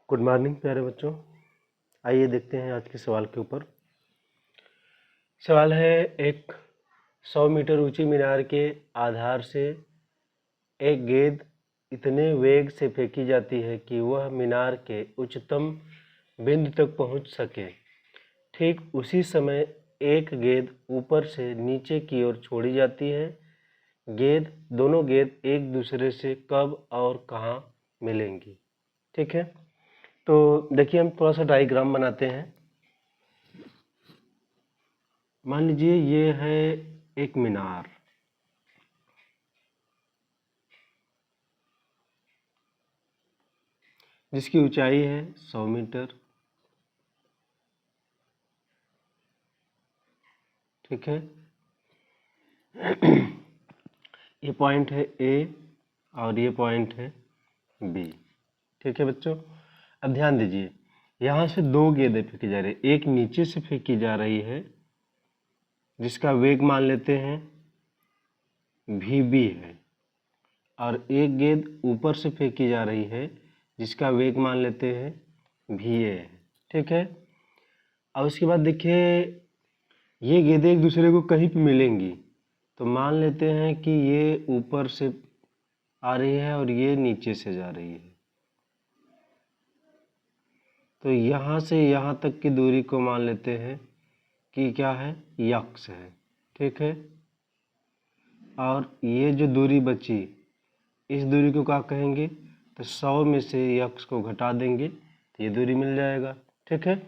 Good morning प्यारे बच्चों। आइए देखते हैं आज के सवाल के ऊपर। सवाल है, एक 100 मीटर ऊंची मीनार के आधार से एक गेंद इतने वेग से फेंकी जाती है कि वह मीनार के उच्चतम बिंदु तक पहुंच सके। ठीक उसी समय एक गेंद ऊपर से नीचे की ओर छोड़ी जाती है। दोनों गेंद एक दूसरे से कब और कहाँ मिलेंगी? ठीक है, तो देखिए हम थोड़ा सा डायग्राम बनाते हैं। मान लीजिए ये है एक मीनार, जिसकी ऊंचाई है 100 मीटर। ठीक है, ये पॉइंट है ए और ये पॉइंट है बी। ठीक है बच्चों, अब ध्यान दीजिए, यहाँ से दो गेंदें फेंकी जा रही है। एक नीचे से फेंकी जा रही है जिसका वेग मान लेते हैं वीबी है, और एक गेंद ऊपर से फेंकी जा रही है जिसका वेग मान लेते हैं वीए है। ठीक है, अब उसके बाद देखिए ये गेंदें एक दूसरे को कहीं पे मिलेंगी, तो मान लेते हैं कि ये ऊपर से आ रही है और ये नीचे से जा रही है, तो यहाँ से यहाँ तक की दूरी को मान लेते हैं कि क्या है, यक्स है। ठीक है, और ये जो दूरी बची इस दूरी को क्या कहेंगे, तो 100 में से यक्स को घटा देंगे तो ये दूरी मिल जाएगा। ठीक है,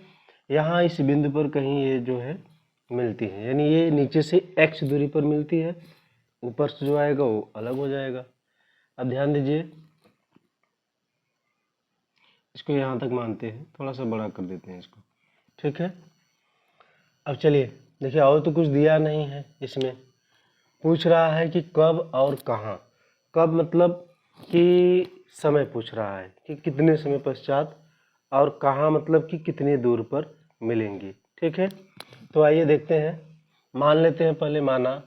यहाँ इस बिंदु पर कहीं ये जो है मिलती है, यानी ये नीचे से x दूरी पर मिलती है, ऊपर से जो आएगा वो अलग हो जाएगा। अब ध्यान दीजिए, इसको यहाँ तक मानते हैं, थोड़ा सा बड़ा कर देते हैं इसको। ठीक है, अब चलिए देखिए, और तो कुछ दिया नहीं है, इसमें पूछ रहा है कि कब और कहाँ। कब मतलब कि समय पूछ रहा है कि कितने समय पश्चात, और कहाँ मतलब कि कितनी दूर पर मिलेंगी। ठीक है, तो आइए देखते हैं, मान लेते हैं। पहले माना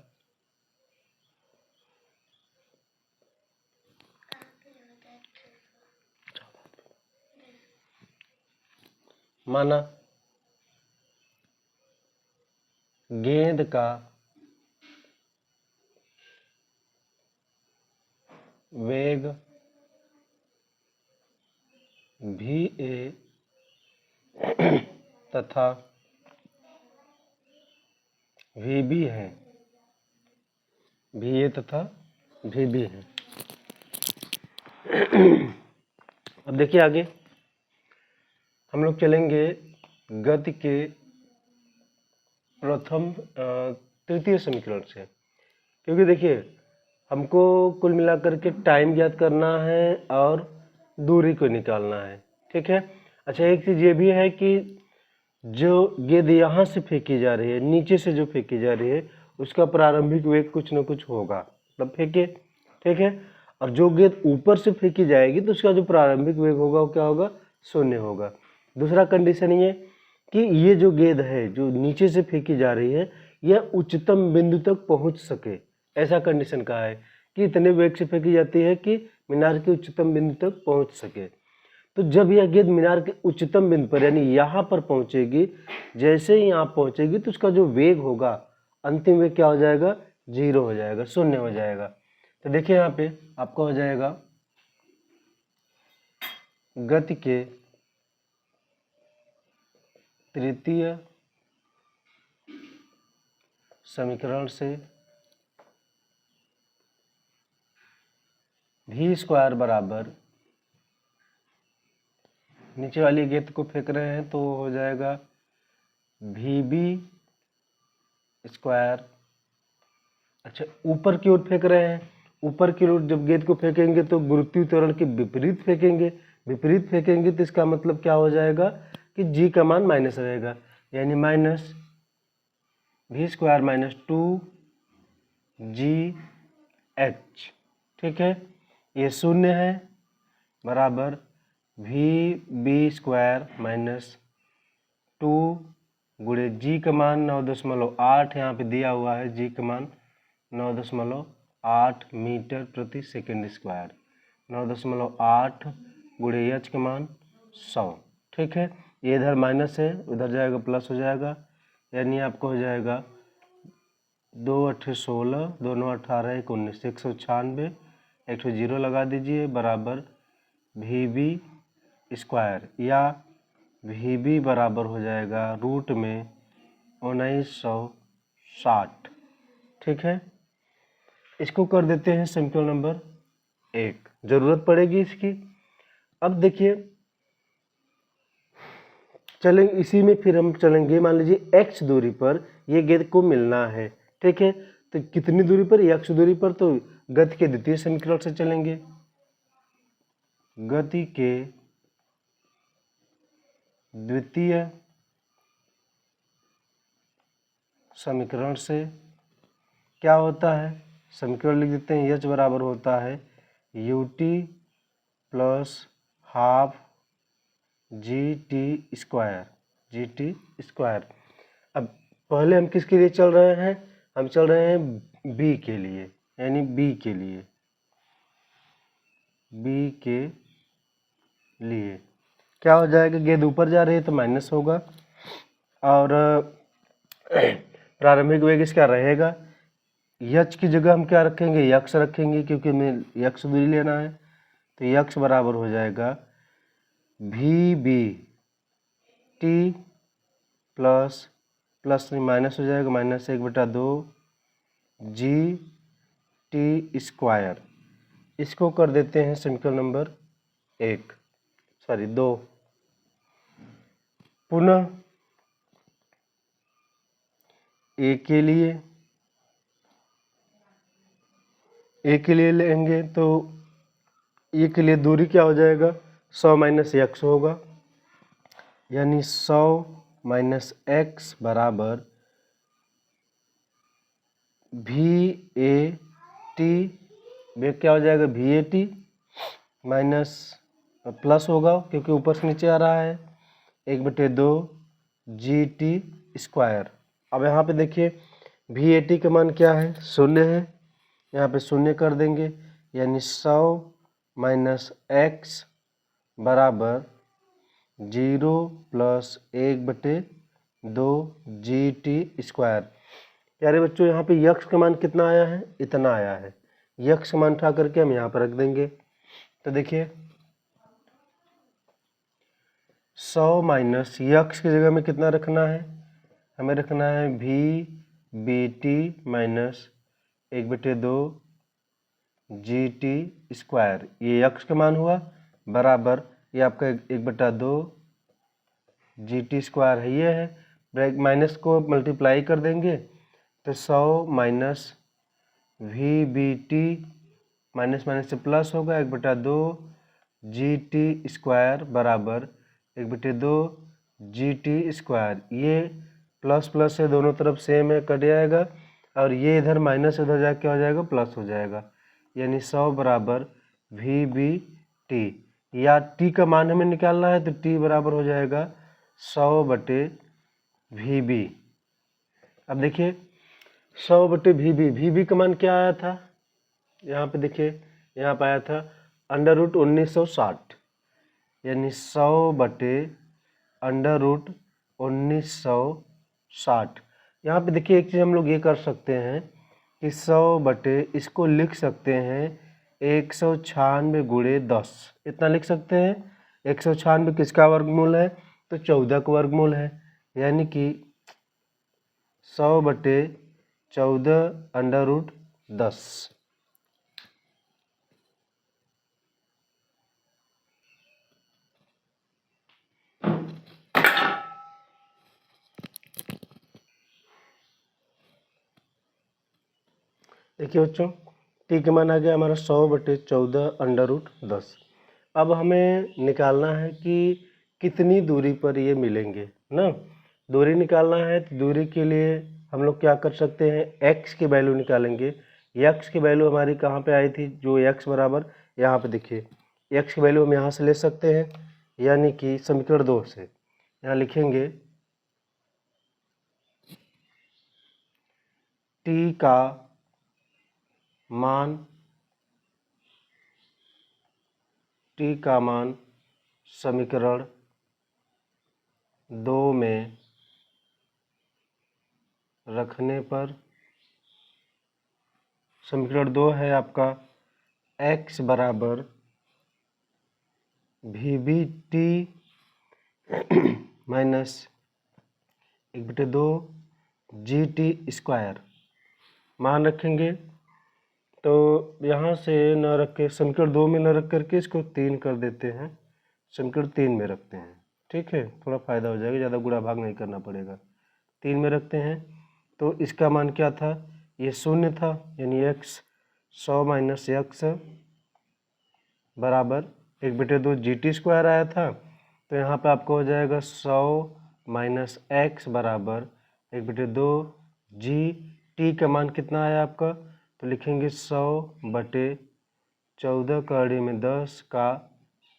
गेंद का वेग VA तथा VB है, VA तथा VB है। अब देखिए आगे हम लोग चलेंगे गति के प्रथम तृतीय समीकरण से, क्योंकि देखिए हमको कुल मिलाकर के टाइम ज्ञात करना है और दूरी को निकालना है। ठीक है, अच्छा एक चीज़ ये भी है कि जो गेंद यहाँ से फेंकी जा रही है, नीचे से जो फेंकी जा रही है, उसका प्रारंभिक वेग कुछ न कुछ होगा, मतलब फेंके। ठीक है, और जो गेंद ऊपर से फेंकी जाएगी तो उसका जो प्रारंभिक वेग होगा वो क्या होगा, 0 होगा। दूसरा कंडीशन ये कि ये जो गेंद है जो नीचे से फेंकी जा रही है, यह उच्चतम बिंदु तक पहुंच सके, ऐसा कंडीशन कहा है कि इतने वेग से फेंकी जाती है कि मीनार के उच्चतम बिंदु तक पहुंच सके। तो जब यह गेंद मीनार के उच्चतम बिंदु पर यानी यहाँ पर पहुंचेगी, जैसे ही यहाँ पहुंचेगी तो उसका जो वेग होगा, अंतिम वेग क्या हो जाएगा, 0 हो जाएगा, 0 हो जाएगा। तो देखिए यहाँ पे आपका हो जाएगा गति के तृतीय समीकरण से v² बराबर, नीचे वाली गेंद को फेंक रहे हैं तो हो जाएगा VB²। अच्छा ऊपर की ओर फेंक रहे हैं, ऊपर की ओर जब गेंद को फेंकेंगे तो गुरुत्वीय त्वरण के विपरीत फेंकेंगे, विपरीत फेंकेंगे तो इसका मतलब क्या हो जाएगा कि g का मान माइनस रहेगा, यानी माइनस v² - 2gh। ठीक है, ये 0 है, बराबर VB² - 2 गुणे g का मान 9.8 यहाँ पे दिया हुआ है, g का मान 9.8 मीटर प्रति सेकंड स्क्वायर। 9.8 गुणे h का मान 100। ठीक है, ये इधर माइनस है, उधर जाएगा प्लस हो जाएगा, यानी आपको हो जाएगा 2 8 16, दोनों 18 1 19, 196, एक तो जीरो लगा दीजिए, बराबर VB स्क्वायर, या VB बराबर हो जाएगा रूट में 1960। ठीक है, इसको कर देते हैं समीकरण नंबर 1, जरूरत पड़ेगी इसकी। अब देखिए चलेंगे इसी में, फिर हम चलेंगे, मान लीजिए x दूरी पर ये गेंद को मिलना है। ठीक है, तो कितनी दूरी पर, x दूरी पर, तो गति के द्वितीय समीकरण से चलेंगे, गति के द्वितीय समीकरण से क्या होता है, समीकरण लिख देते हैं, h बराबर होता है ut plus half GT square. अब पहले हम किसके लिए चल रहे हैं, हम चल रहे हैं B के लिए, यानी B के लिए, B के लिए क्या हो जाएगा, गेंद ऊपर जा रही है तो माइनस होगा, और प्रारंभिक वेग इसका रहेगा, यक्स की जगह हम क्या रखेंगे, यक्स रखेंगे, क्योंकि हमें यक्स दूरी लेना है, तो यक्स बराबर हो जाएगा VB T प्लस माइनस हो जाएगा, माइनस 1/2 GT स्क्वायर। इसको कर देते हैं समीकरण नंबर 2। पुनः ए के लिए लेंगे, तो ए के लिए दूरी क्या हो जाएगा, 100 माइनस x होगा, यानी 100 माइनस x बराबर VAT, वेग क्या हो जाएगा, VAT माइनस प्लस होगा क्योंकि ऊपर से नीचे आ रहा है, 1/2 GT स्क्वायर। अब यहाँ पे देखिए VAT का मान क्या है, 0 है, यहाँ पे 0 कर देंगे, यानी 100 माइनस x बराबर 0 प्लस 1/2 GT स्क्वायर। प्यारे बच्चों, यहाँ पे यक्स का मान कितना आया है, इतना आया है, यक्स का मान उठा करके हम यहाँ पर रख देंगे, तो देखिए 100 माइनस यक्स की जगह में कितना रखना है, हमें रखना है VBT माइनस 1/2 GT स्क्वायर, ये यक्स का मान हुआ, बराबर ये आपका 1/2 GT स्क्वायर है, ये है, ब्रैकेट माइनस को मल्टीप्लाई कर देंगे, तो 100 माइनस VBT माइनस माइनस से प्लस होगा, 1/2 GT स्क्वायर बराबर 1/2 GT स्क्वायर, ये प्लस प्लस है, दोनों तरफ सेम है, कट जाएगा, और ये इधर माइनस उधर जाके क्या हो जाएगा, प्लस हो जाएगा, यानी 100 बराबर VBT, या t का मान हमें निकालना है, तो t बराबर हो जाएगा 100/VB। अब देखिए 100/VB, VB का मान क्या आया था, यहाँ पे देखिए, यहाँ पे आया था √1960, यानी 100/√1960। यहाँ पे देखिए एक चीज़ हम लोग ये कर सकते हैं कि 100 इसको लिख सकते हैं 196 × 10, इतना लिख सकते हैं। 196 किसका वर्गमूल है, तो 14 का वर्गमूल है, यानी कि 100/14 √10। देखिए बच्चों, टी का मान आ गया हमारा 100/14 √10। अब हमें निकालना है कि कितनी दूरी पर ये मिलेंगे ना, दूरी निकालना है, तो दूरी के लिए हम लोग क्या कर सकते हैं, x की वैल्यू निकालेंगे। x की वैल्यू हमारी कहाँ पे आई थी, जो x बराबर, यहाँ पे देखिए x की वैल्यू हम यहाँ से ले सकते हैं, यानी कि समीकरण 2 से यहाँ लिखेंगे t का मान समीकरण 2 में रखने पर समीकरण 2 है आपका x बराबर VBT माइनस 1/2 GT स्क्वायर मान रखेंगे। तो यहाँ से न रख के समीकरण 2 में न रख करके इसको 3 कर देते हैं, समीकरण 3 में रखते हैं। ठीक है, थोड़ा फ़ायदा हो जाएगा, ज़्यादा गुणा भाग नहीं करना पड़ेगा। 3 में रखते हैं तो इसका मान क्या था, ये 0 था, यानी x 100 माइनस x बराबर 1/2 GT स्क्वायर आया था। तो यहाँ पे आपको हो जाएगा 100 माइनस x बराबर 1/2 GT का मान कितना आया आपका, तो लिखेंगे 100/14 कड़ी में 10 का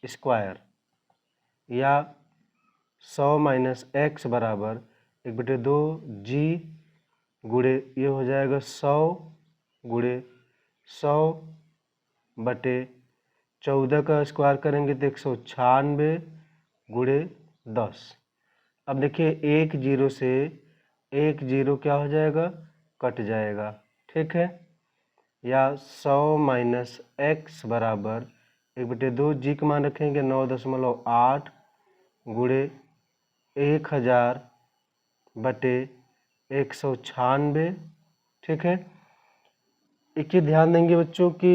स्क्वायर, या 100 माइनस x बराबर 1/2 G गुणे ये हो जाएगा 100 गुणे 100/14 का स्क्वायर करेंगे तो 196 गुणे 10। अब देखिए 1 0 से 1 0 क्या हो जाएगा, कट जाएगा। ठीक है, या 100 माइनस x बराबर 1/2 जी का मान रखेंगे 9.8 गुणे 1000/196। ठीक है, एक ही ध्यान देंगे बच्चों कि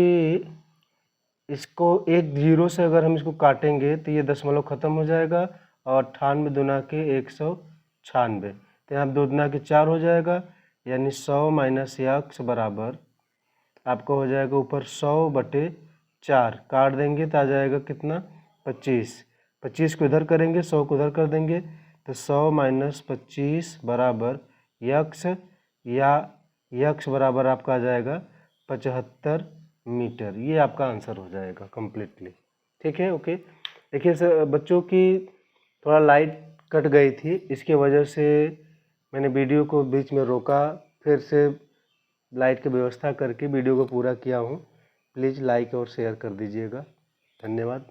इसको 1 0 से अगर हम इसको काटेंगे तो ये दशमलव खत्म हो जाएगा, और 98 दुना के 196, तो यहाँ 2 दुना के 4 हो जाएगा, यानी 100 माइनस x बराबर आपको हो जाएगा ऊपर 100/4 काट देंगे तो आ जाएगा कितना, 25। 25 को इधर करेंगे, 100 को उधर कर देंगे, तो 100 माइनस 25 बराबर x, या x बराबर आपका आ जाएगा 75 मीटर। ये आपका आंसर हो जाएगा कम्प्लीटली। ठीक है, ओके। देखिए बच्चों की थोड़ा लाइट कट गई थी, इसके वजह से मैंने वीडियो को बीच में रोका, फिर से लाइट की व्यवस्था करके वीडियो को पूरा किया हूँ। प्लीज़ लाइक और शेयर कर दीजिएगा। धन्यवाद।